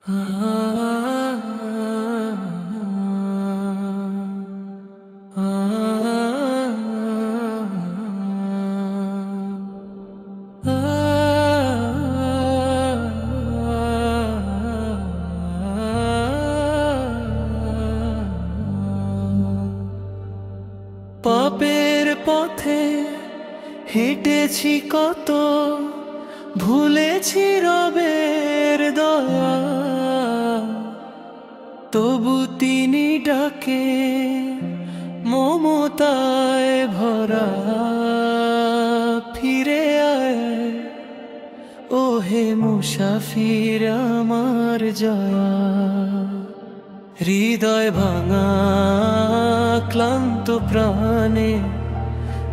পাপের পথে হেঁটেছি কত, ভুলেছি রবের দয়া, তবু তিনি ডাকে মমতায় ভরা, ফিরে আয় ও হে মুসাফির আমার জয়া। হৃদয় ভাঙা ক্লান্ত প্রাণে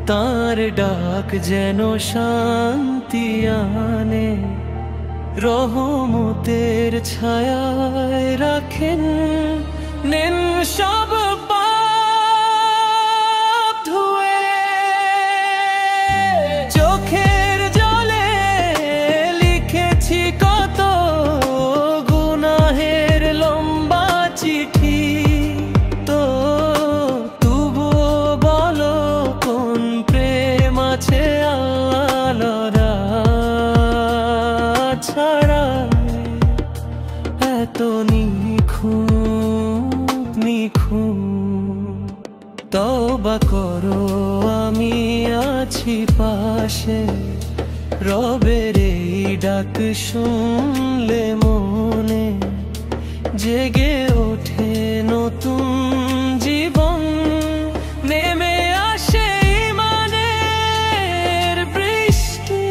তার ডাক যেন শান্তি আনে, রহমতের ছায়ায় রাখেন, নেন সব পাপ ধুয়ে। চোখের জলে লিখেছি কত গুনাহের লম্বা চিঠি, তো তবুও বলো কোন প্রেম আছে আলাদা ছাড়া, এত নিখুঁত নিখুঁত। তওবা করো আমি আছি পাশে, রবের এই ডাক শুনলে মনে জেগে ওঠে নতুন জীবন, নেমে আসে ইমানের বৃষ্টি।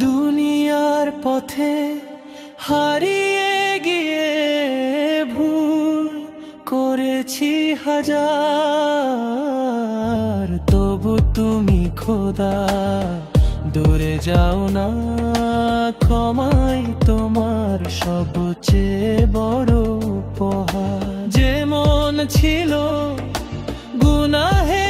দুনিয়ার পথে হারিয়ে গিয়ে ভুল করেছি হাজার, তবু তুমি খোদা দূরে যাও না, ক্ষমাই তোমার সবচেয়ে বড় উপহার। যে মন ছিল গুনাহে